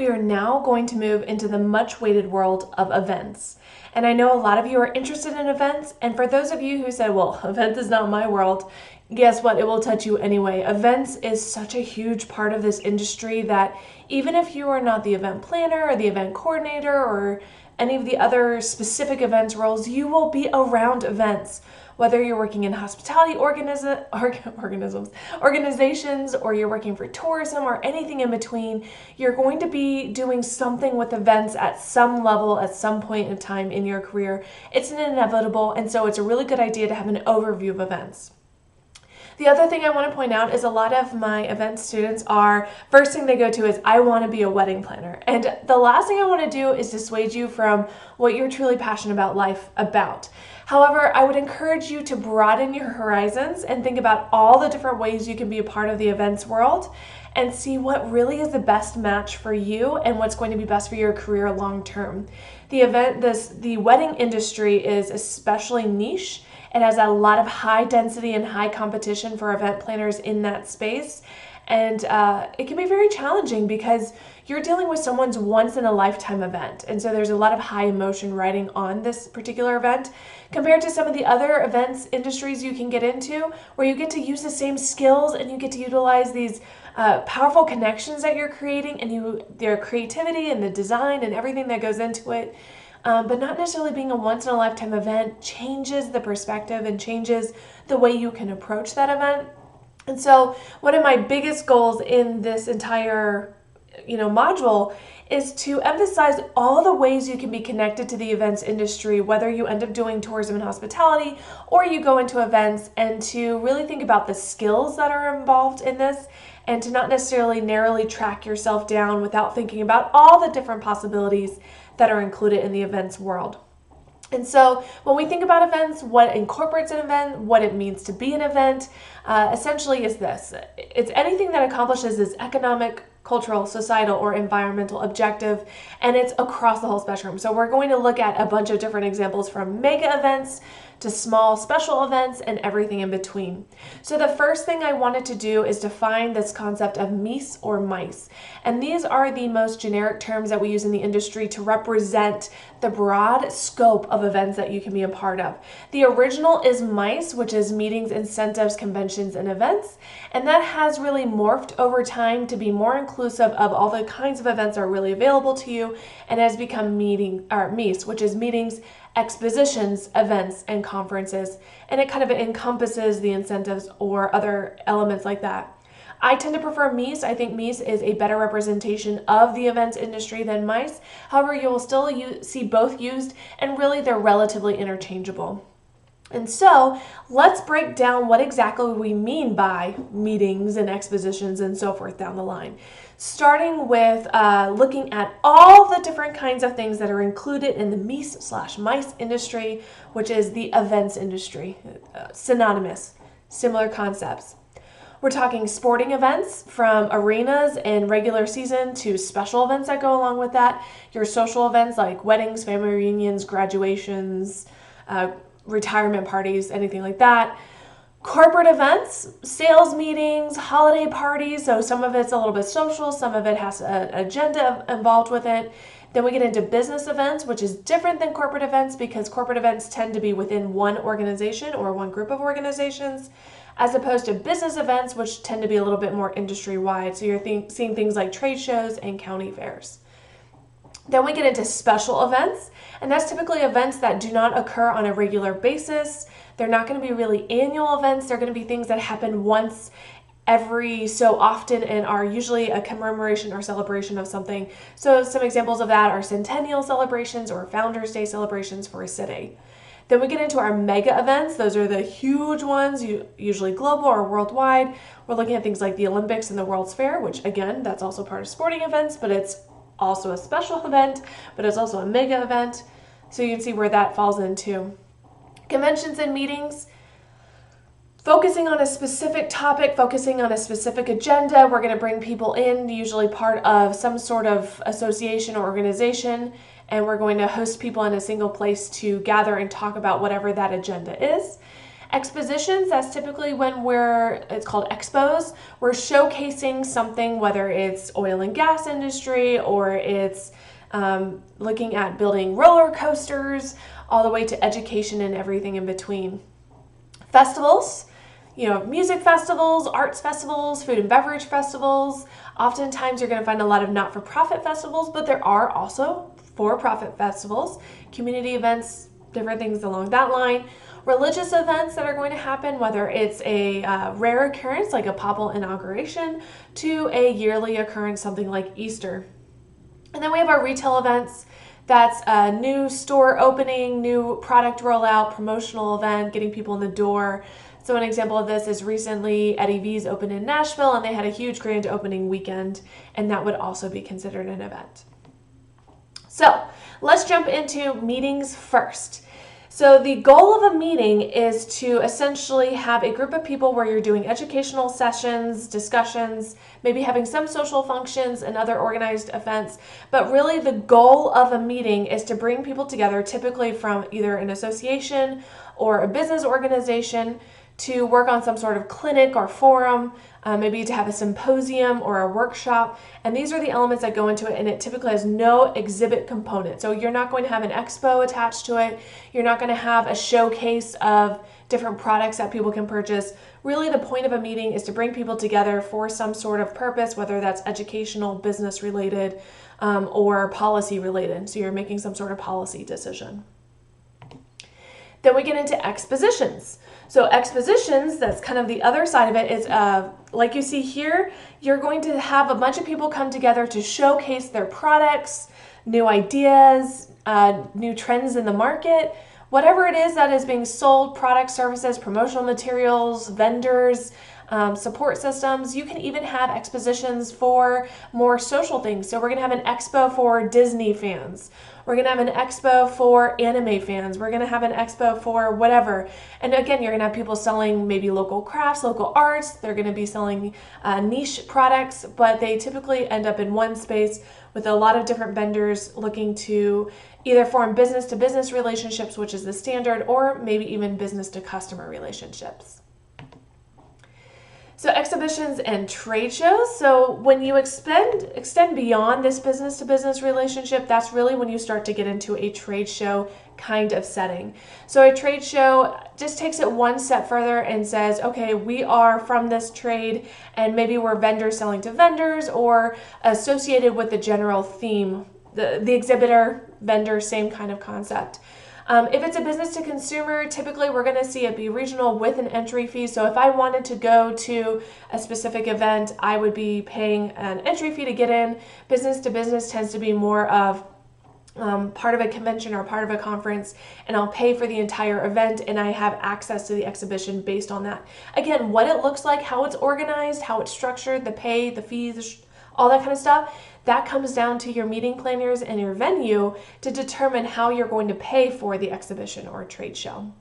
we are now going to move into the much weighted world of events. And I know a lot of you are interested in events, and for those of you who said, well, events is not my world, guess what? It will touch you anyway. Events is such a huge part of this industry that even if you are not the event planner or the event coordinator or any of the other specific events roles, you will be around events. Whether you're working in hospitality organizations, or you're working for tourism or anything in between, you're going to be doing something with events at some level at some point in time in your career. It's an inevitable, and so it's a really good idea to have an overview of events. The other thing I want to point out is a lot of my event students first thing they go to is, I want to be a wedding planner. And the last thing I want to do is dissuade you from what you're truly passionate about life about. However, I would encourage you to broaden your horizons and think about all the different ways you can be a part of the events world and see what really is the best match for you and what's going to be best for your career long term. The wedding industry is especially niche. It has a lot of high density and high competition for event planners in that space. And it can be very challenging because you're dealing with someone's once in a lifetime event. And so there's a lot of high emotion riding on this particular event compared to some of the other events industries you can get into where you get to use the same skills and you get to utilize these powerful connections that you're creating and their creativity and the design and everything that goes into it. But not necessarily being a once-in-a-lifetime event changes the perspective and changes the way you can approach that event. And so one of my biggest goals in this entire module is to emphasize all the ways you can be connected to the events industry, whether you end up doing tourism and hospitality or you go into events, and to really think about the skills that are involved in this and to not necessarily narrowly track yourself down without thinking about all the different possibilities that are included in the events world. And so when we think about events, what incorporates an event, what it means to be an event, essentially is this. It's anything that accomplishes this economic, cultural, societal, or environmental objective, and it's across the whole spectrum. So we're going to look at a bunch of different examples from mega events to small special events and everything in between. So the first thing I wanted to do is define this concept of MICE or MICE. And these are the most generic terms that we use in the industry to represent the broad scope of events that you can be a part of. The original is MICE, which is meetings, incentives, conventions, and events. And that has really morphed over time to be more inclusive of all the kinds of events that are really available to you, and has become MICE, which is meetings, expositions, events, and conferences, and it kind of encompasses the incentives or other elements like that. I tend to prefer MICE. I think MICE is a better representation of the events industry than MICE. However, you will still see both used, and really they're relatively interchangeable. And so let's break down what exactly we mean by meetings and expositions and so forth down the line. Starting with looking at all the different kinds of things that are included in the MICE/MICE industry, which is the events industry. Synonymous, similar concepts. We're talking sporting events from arenas and regular season to special events that go along with that. Your social events like weddings, family reunions, graduations, retirement parties, anything like that. Corporate events, sales meetings, holiday parties. So some of it's a little bit social, some of it has an agenda involved with it. Then we get into business events, which is different than corporate events because corporate events tend to be within one organization or one group of organizations, as opposed to business events, which tend to be a little bit more industry-wide. So you're seeing things like trade shows and county fairs. Then we get into special events, and that's typically events that do not occur on a regular basis. They're not going to be really annual events. They're going to be things that happen once every so often and are usually a commemoration or celebration of something. So some examples of that are centennial celebrations or Founders Day celebrations for a city. Then we get into our mega events. Those are the huge ones, usually global or worldwide. We're looking at things like the Olympics and the World's Fair, which again, that's also part of sporting events, but it's also a special event, but it's also a mega event. So you can see where that falls into. Conventions and meetings, focusing on a specific topic, focusing on a specific agenda. We're going to bring people in, usually part of some sort of association or organization, and we're going to host people in a single place to gather and talk about whatever that agenda is. Expositions, that's typically when it's called expos. We're showcasing something, whether it's oil and gas industry or it's looking at building roller coasters, all the way to education and everything in between. Festivals, music festivals, arts festivals, food and beverage festivals. Oftentimes you're going to find a lot of not-for-profit festivals, but there are also for-profit festivals, community events, different things along that line. Religious events that are going to happen, whether it's a rare occurrence like a papal inauguration to a yearly occurrence, something like Easter. And then we have our retail events. That's a new store opening, new product rollout, promotional event, getting people in the door. So an example of this is recently Eddie V's opened in Nashville, and they had a huge grand opening weekend, and that would also be considered an event. So let's jump into meetings first. So the goal of a meeting is to essentially have a group of people where you're doing educational sessions, discussions, maybe having some social functions and other organized events. But really the goal of a meeting is to bring people together, typically from either an association or a business organization, to work on some sort of clinic or forum, maybe to have a symposium or a workshop. And these are the elements that go into it, and it typically has no exhibit component. So you're not going to have an expo attached to it. You're not going to have a showcase of different products that people can purchase. Really, the point of a meeting is to bring people together for some sort of purpose, whether that's educational, business related, or policy related. So you're making some sort of policy decision. Then we get into expositions. So expositions, that's kind of the other side of it, is like you see here, you're going to have a bunch of people come together to showcase their products, new ideas, new trends in the market, whatever it is that is being sold, products, services, promotional materials, vendors, support systems. You can even have expositions for more social things. So we're going to have an expo for Disney fans. We're going to have an expo for anime fans. We're going to have an expo for whatever. And again, you're going to have people selling maybe local crafts, local arts. They're going to be selling niche products, but they typically end up in one space with a lot of different vendors looking to either form business-to-business relationships, which is the standard, or maybe even business-to-customer relationships. So exhibitions and trade shows. So when you extend beyond this business-to-business relationship, that's really when you start to get into a trade show kind of setting. So a trade show just takes it one step further and says, okay, we are from this trade, and maybe we're vendors selling to vendors or associated with the general theme. The exhibitor, vendor, same kind of concept. If it's a business to consumer, typically we're going to see it be regional with an entry fee. So if I wanted to go to a specific event, I would be paying an entry fee to get in. Business to business tends to be more of part of a convention or part of a conference, and I'll pay for the entire event, and I have access to the exhibition based on that. Again, what it looks like, how it's organized, how it's structured, the pay, the fees, all that kind of stuff, that comes down to your meeting planners and your venue to determine how you're going to pay for the exhibition or trade show.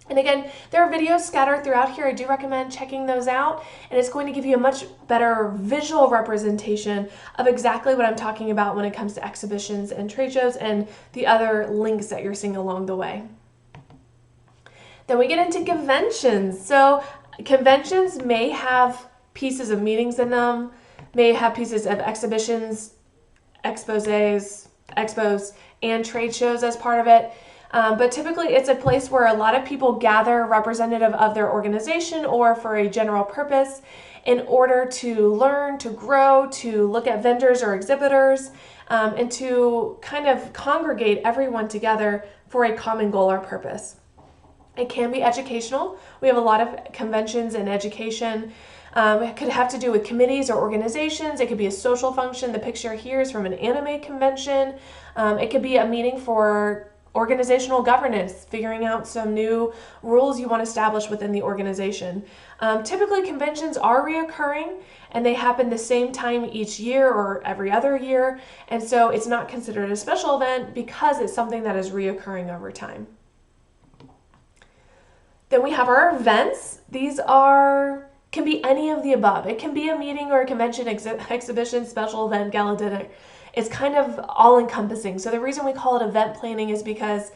And again, there are videos scattered throughout here. I do recommend checking those out, and it's going to give you a much better visual representation of exactly what I'm talking about when it comes to exhibitions and trade shows and the other links that you're seeing along the way. Then we get into conventions. So conventions may have pieces of meetings in them, may have pieces of exhibitions, expos, and trade shows as part of it. But typically it's a place where a lot of people gather representative of their organization or for a general purpose in order to learn, to grow, to look at vendors or exhibitors, and to kind of congregate everyone together for a common goal or purpose. It can be educational. We have a lot of conventions in education. It could have to do with committees or organizations. It could be a social function. The picture here is from an anime convention. It could be a meeting for organizational governance, figuring out some new rules you want to establish within the organization. Typically, conventions are reoccurring, and they happen the same time each year or every other year, and so it's not considered a special event because it's something that is reoccurring over time. Then we have our events. These can be any of the above. It can be a meeting or a convention, exhibition, special event, gala dinner. It's kind of all-encompassing. So the reason we call it event planning is because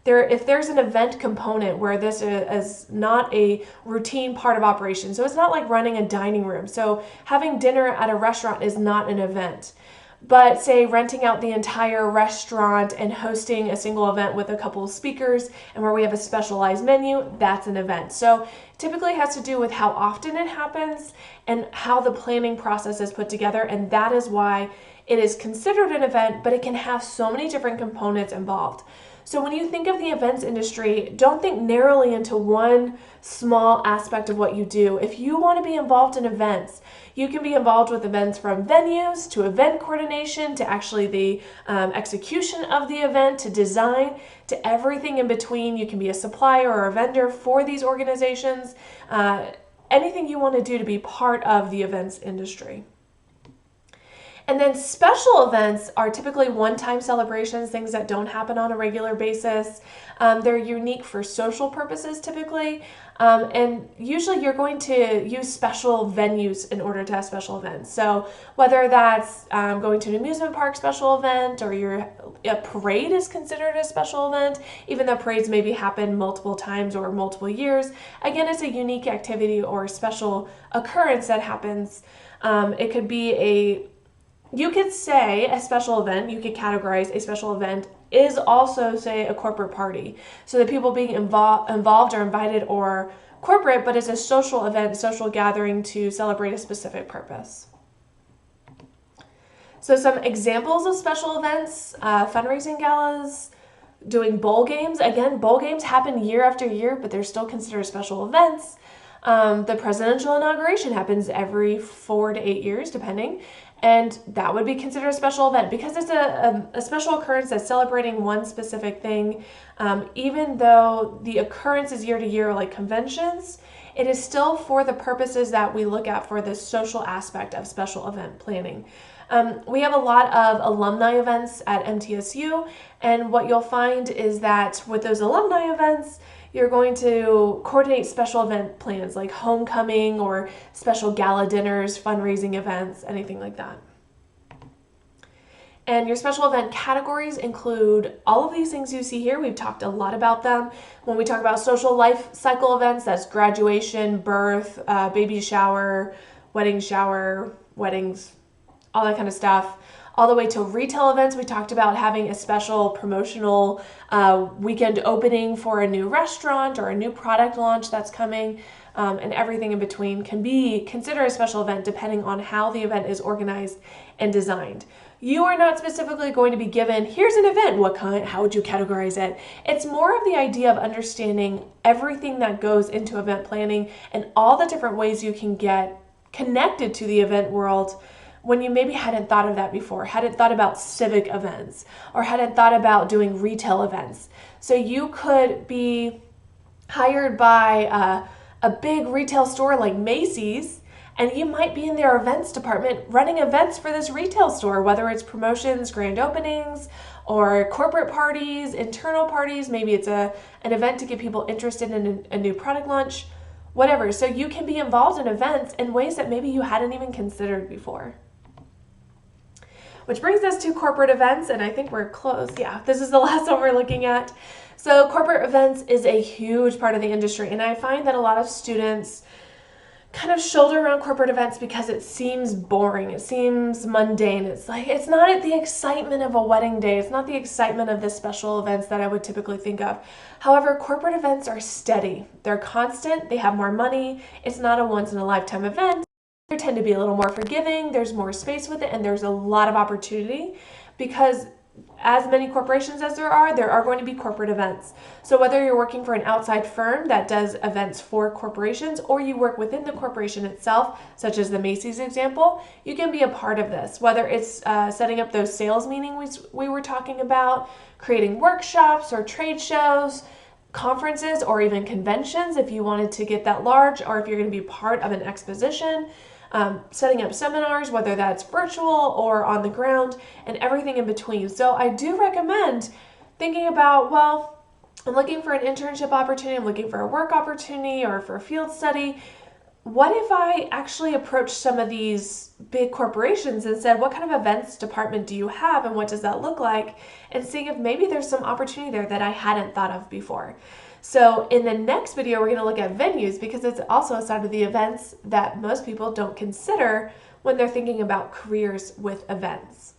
if there's an event component where this is not a routine part of operation, so it's not like running a dining room. So having dinner at a restaurant is not an event. But say renting out the entire restaurant and hosting a single event with a couple of speakers and where we have a specialized menu, that's an event. So typically it has to do with how often it happens and how the planning process is put together, and that is why it is considered an event, but it can have so many different components involved. So when you think of the events industry, don't think narrowly into one small aspect of what you do. If you want to be involved in events, you can be involved with events from venues to event coordination to actually the execution of the event to design to everything in between. You can be a supplier or a vendor for these organizations. Anything you want to do to be part of the events industry. And then special events are typically one-time celebrations, things that don't happen on a regular basis. They're unique for social purposes typically, and usually you're going to use special venues in order to have special events. So whether that's going to an amusement park special event or a parade is considered a special event, even though parades maybe happen multiple times or multiple years. Again, it's a unique activity or special occurrence that happens. It could be you could say a special event, you could categorize a special event is also, say, a corporate party. So the people being involved are invited or corporate, but it's a social event, social gathering to celebrate a specific purpose. So some examples of special events, fundraising galas, doing bowl games. Again, bowl games happen year after year, but they're still considered special events. The presidential inauguration happens every 4 to 8 years, depending. And that would be considered a special event because it's a special occurrence that's celebrating one specific thing. Even though the occurrence is year to year like conventions, it is still for the purposes that we look at for the social aspect of special event planning. We have a lot of alumni events at MTSU, and what you'll find is that with those alumni events, you're going to coordinate special event plans like homecoming or special gala dinners, fundraising events, anything like that. And your special event categories include all of these things you see here. We've talked a lot about them. When we talk about social life cycle events, that's graduation, birth, baby shower, weddings, all that kind of stuff. All the way to retail events, we talked about having a special promotional weekend opening for a new restaurant or a new product launch that's coming, and everything in between can be considered a special event depending on how the event is organized and designed. You are not specifically going to be given, here's an event, what kind, how would you categorize it? It's more of the idea of understanding everything that goes into event planning and all the different ways you can get connected to the event world when you maybe hadn't thought of that before, hadn't thought about civic events, or hadn't thought about doing retail events. So you could be hired by a big retail store like Macy's, and you might be in their events department running events for this retail store, whether it's promotions, grand openings, or corporate parties, internal parties. Maybe it's an event to get people interested in a new product launch, whatever. So you can be involved in events in ways that maybe you hadn't even considered before. Which brings us to corporate events, and I think we're close. Yeah, this is the last one we're looking at. So corporate events is a huge part of the industry, and I find that a lot of students kind of shoulder around corporate events because it seems boring, it seems mundane. It's like, it's not the excitement of a wedding day, it's not the excitement of the special events that I would typically think of. However, corporate events are steady, they're constant, they have more money, it's not a once-in-a-lifetime event. They tend to be a little more forgiving, there's more space with it, and there's a lot of opportunity because as many corporations as there are going to be corporate events. So whether you're working for an outside firm that does events for corporations or you work within the corporation itself, such as the Macy's example, you can be a part of this. Whether it's setting up those sales meetings we were talking about, creating workshops or trade shows, conferences, or even conventions if you wanted to get that large, or if you're going to be part of an exposition, setting up seminars, whether that's virtual or on the ground, and everything in between. So I do recommend thinking about, well, I'm looking for an internship opportunity, I'm looking for a work opportunity or for a field study. what if I actually approached some of these big corporations and said, what kind of events department do you have and what does that look like? And seeing if maybe there's some opportunity there that I hadn't thought of before. So in the next video, we're going to look at venues because it's also a side of the events that most people don't consider when they're thinking about careers with events.